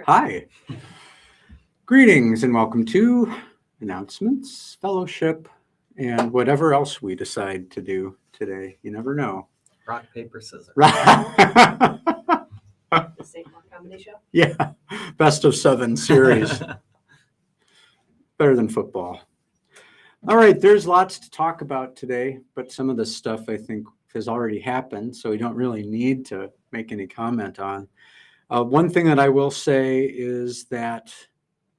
Hi. Greetings and welcome to announcements, fellowship, and whatever else we decide to do today. You never know. Rock, paper, scissors. Right. The Safe More Comedy Show. Yeah. Best of 7 series. Better than football. All right. There's lots to talk about today, but some of this stuff I think has already happened, so we don't really need to make any comment on. One thing that I will say is that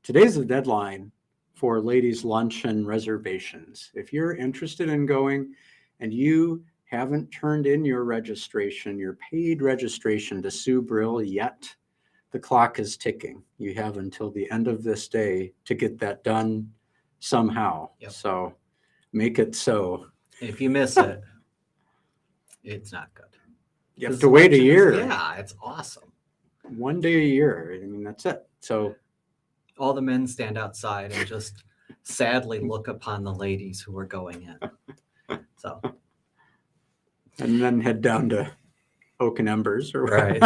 today's the deadline for ladies' luncheon reservations. If you're interested in going and you haven't turned in your registration, your paid registration to Sue Brill yet, the clock is ticking. You have until the end of this day to get that done somehow. Yep. So make it so. If you miss it, it's not good. You have to wait a year. Yeah, it's awesome. One day a year. I mean, that's it. So all the men stand outside and just sadly look upon the ladies who are going in. So, and then head down to Oak and Embers or right.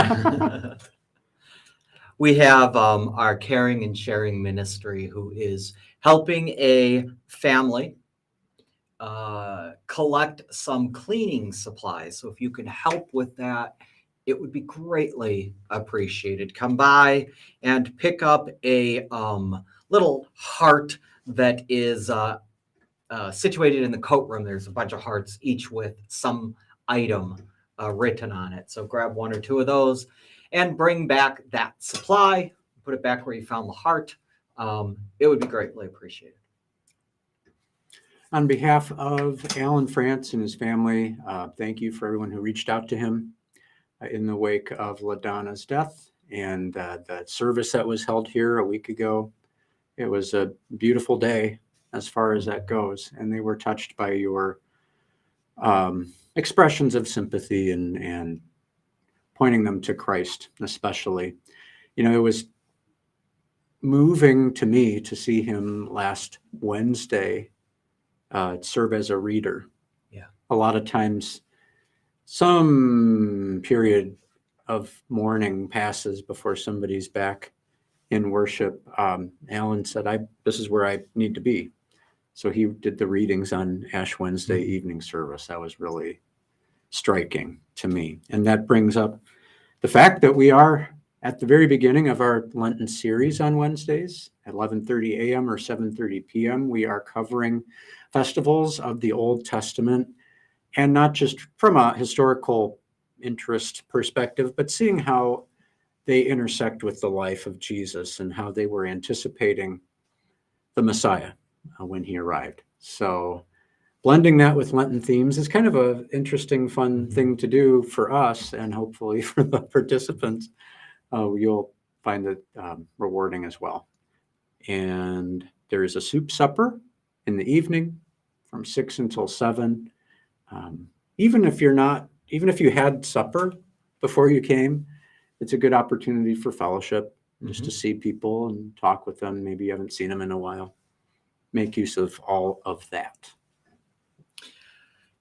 We have our Caring and Sharing Ministry who is helping a family collect some cleaning supplies. So if you can help with that, it would be greatly appreciated. Come by and pick up a little heart that is situated in the coat room. There's a bunch of hearts, each with some item written on it. So grab 1 or 2 of those and bring back that supply. Put it back where you found the heart. It would be greatly appreciated. On behalf of Alan France and his family, thank you for everyone who reached out to him in the wake of LaDonna's death and the service that was held here a week ago. It was a beautiful day as far as that goes, and they were touched by your expressions of sympathy and pointing them to Christ, especially. You know, it was moving to me to see him last Wednesday serve as a reader. Yeah. A lot of times, some period of mourning passes before somebody's back in worship. Alan said, this is where I need to be. So he did the readings on Ash Wednesday evening service. That was really striking to me. And that brings up the fact that we are at the very beginning of our Lenten series on Wednesdays at 11:30 a.m. or 7:30 p.m. We are covering festivals of the Old Testament, and not just from a historical interest perspective, but seeing how they intersect with the life of Jesus and how they were anticipating the Messiah when he arrived. So blending that with Lenten themes is kind of an interesting, fun thing to do for us, and hopefully for the participants. You'll find it rewarding as well. And there is a soup supper in the evening from 6 until 7. Even if you had supper before you came, it's a good opportunity for fellowship, just to see people and talk with them. Maybe you haven't seen them in a while. Make use of all of that.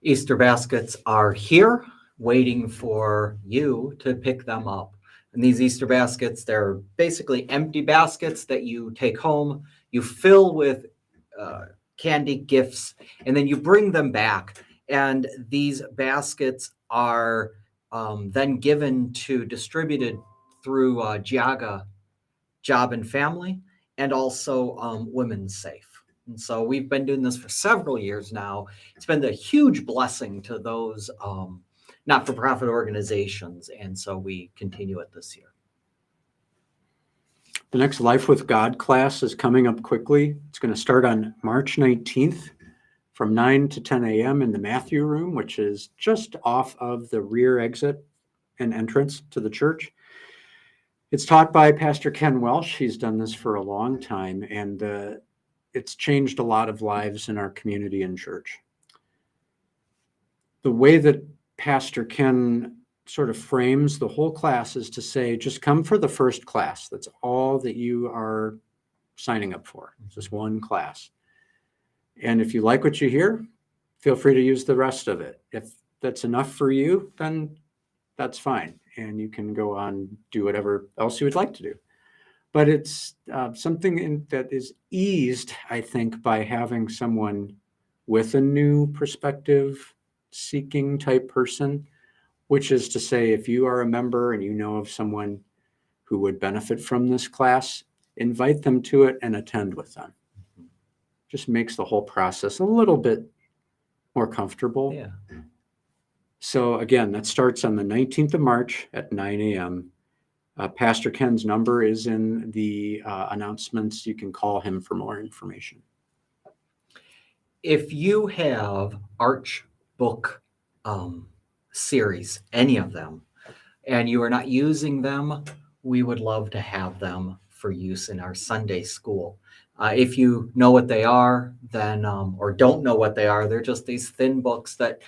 Easter baskets are here waiting for you to pick them up. And these Easter baskets, they're basically empty baskets that you take home, you fill with candy gifts, and then you bring them back. And these baskets are then distributed through Giaga Job and Family, and also Women's Safe. And so we've been doing this for several years now. It's been a huge blessing to those not-for-profit organizations, and so we continue it this year. The next Life with God class is coming up quickly. It's going to start on March 19th from 9 to 10 a.m. in the Matthew Room, which is just off of the rear exit and entrance to the church. It's taught by Pastor Ken Welsh. He's done this for a long time, and it's changed a lot of lives in our community and church. The way that Pastor Ken sort of frames the whole class is to say, just come for the first class. That's all that you are signing up for. It's just one class. And if you like what you hear, feel free to use the rest of it. If that's enough for you, then that's fine. And you can go on, do whatever else you would like to do. but it's something that is eased, I think, by having someone with a new perspective seeking type person, which is to say, if you are a member and you know of someone who would benefit from this class, invite them to it and attend with them. Just makes the whole process a little bit more comfortable. Yeah. So again, that starts on the 19th of March at 9 a.m. Pastor Ken's number is in the announcements. You can call him for more information. If you have Arch book series, any of them, and you are not using them, we would love to have them for use in our Sunday school. If you know what they are, then, or don't know what they are, they're just these thin books that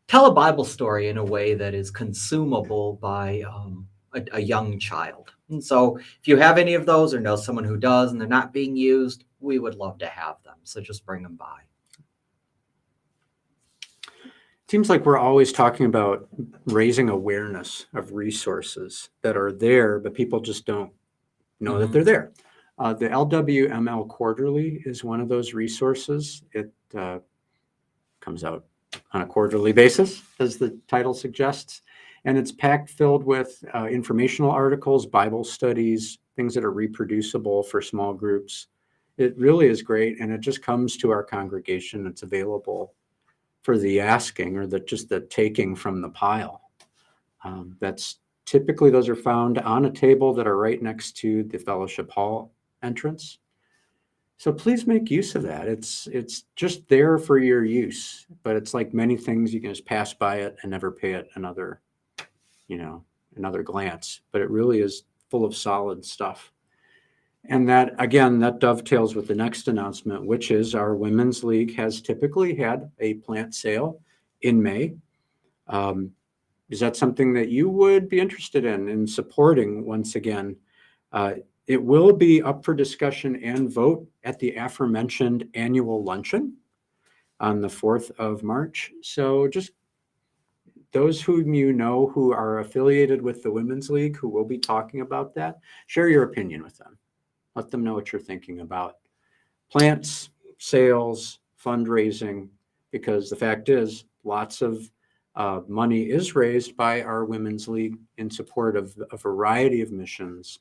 tell a Bible story in a way that is consumable by a young child. And so if you have any of those or know someone who does and they're not being used, we would love to have them. So just bring them by. Seems like we're always talking about raising awareness of resources that are there, but people just don't know that they're there. The LWML Quarterly is one of those resources. It comes out on a quarterly basis, as the title suggests, and it's packed filled with informational articles, Bible studies, things that are reproducible for small groups. It really is great, and it just comes to our congregation. It's available for the asking or just the taking from the pile. That's typically, those are found on a table that are right next to the fellowship hall entrance. So please make use of that. It's just there for your use, but it's like many things, you can just pass by it and never pay it another glance, but it really is full of solid stuff. And that, again, that dovetails with the next announcement, which is our Women's League has typically had a plant sale in May. Is that something that you would be interested in supporting? Once again, it will be up for discussion and vote at the aforementioned annual luncheon on the 4th of March. So just those whom you know who are affiliated with the Women's League who will be talking about that, share your opinion with them. Let them know what you're thinking about plants, sales, fundraising, because the fact is lots of money is raised by our Women's League in support of a variety of missions.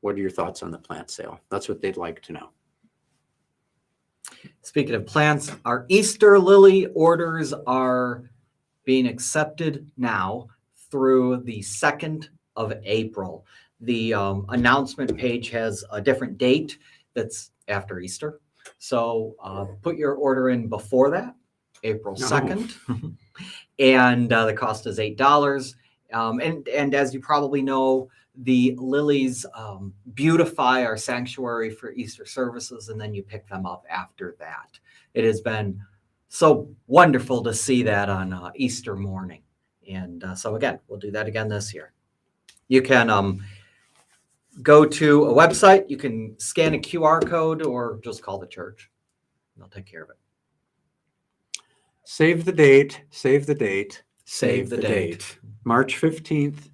What are your thoughts on the plant sale? That's what they'd like to know. Speaking of plants, our Easter lily orders are being accepted now through the 2nd of April. The announcement page has a different date that's after Easter. So put your order in before that, April 2nd. And the cost is $8. And as you probably know, the lilies beautify our sanctuary for Easter services, and then you pick them up after that. It has been so wonderful to see that on Easter morning. And so again, we'll do that again this year. You can go to a website, you can scan a QR code, or just call the church. They'll take care of it. Save the date, save the date, Save the date. March 15th,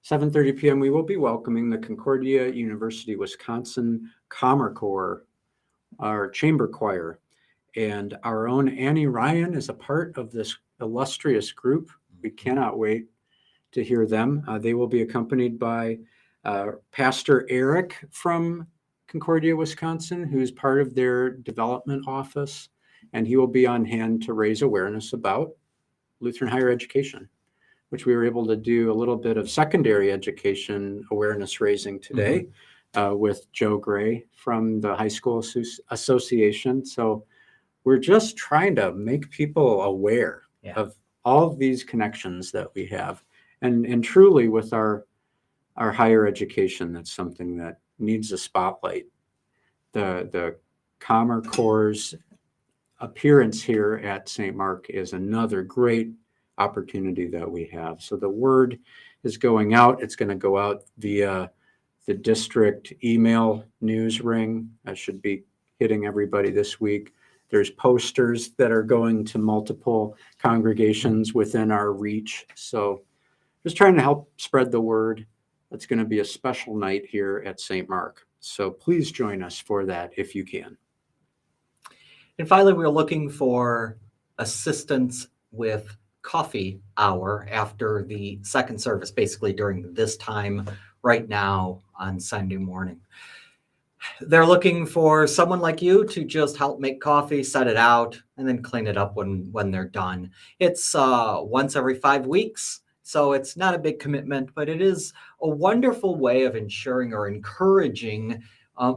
7:30 p.m. We will be welcoming the Concordia University Wisconsin Common Core, our chamber choir, and our own Annie Ryan is a part of this illustrious group. We cannot wait to hear them. They will be accompanied by Pastor Eric from Concordia, Wisconsin, who's part of their development office, and he will be on hand to raise awareness about Lutheran higher education, which we were able to do a little bit of secondary education awareness raising today with Joe Gray from the High School Association. So we're just trying to make people aware of all of these connections that we have. And truly with our higher education, that's something that needs a spotlight. The Common Core's appearance here at St. Mark is another great opportunity that we have. So the word is going out. It's going to go out via the district email news ring. That should be hitting everybody this week. There's posters that are going to multiple congregations within our reach. So just trying to help spread the word It's going to be a special night here at St. Mark. So please join us for that if you can. And finally, we're looking for assistance with coffee hour after the second service, basically during this time right now on Sunday morning. They're looking for someone like you to just help make coffee, set it out, and then clean it up when they're done. It's once every 5 weeks, so it's not a big commitment, but it is a wonderful way of ensuring or encouraging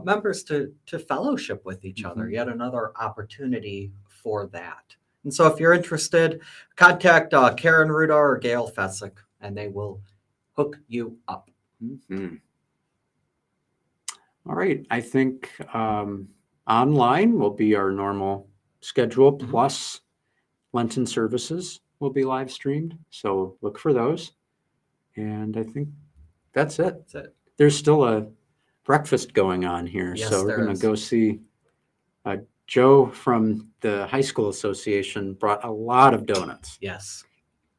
members to fellowship with each other. Yet another opportunity for that. And so if you're interested, contact Karen Rudar or Gail Fessick, and they will hook you up. Mhm. All right. I think online will be our normal schedule, Mhm. plus Lenten services will be live streamed. So look for those. And I think that's it. That's it. There's still a breakfast going on here. Yes, So we're there going to is. go see Joe from the High School Association brought a lot of donuts. Yes.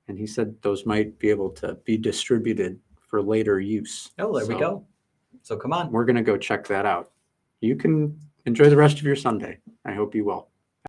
And he said those might be able to be distributed for later use. Oh, there we So go. So come on. We're going to go check that out. You can enjoy the rest of your Sunday. I hope you will.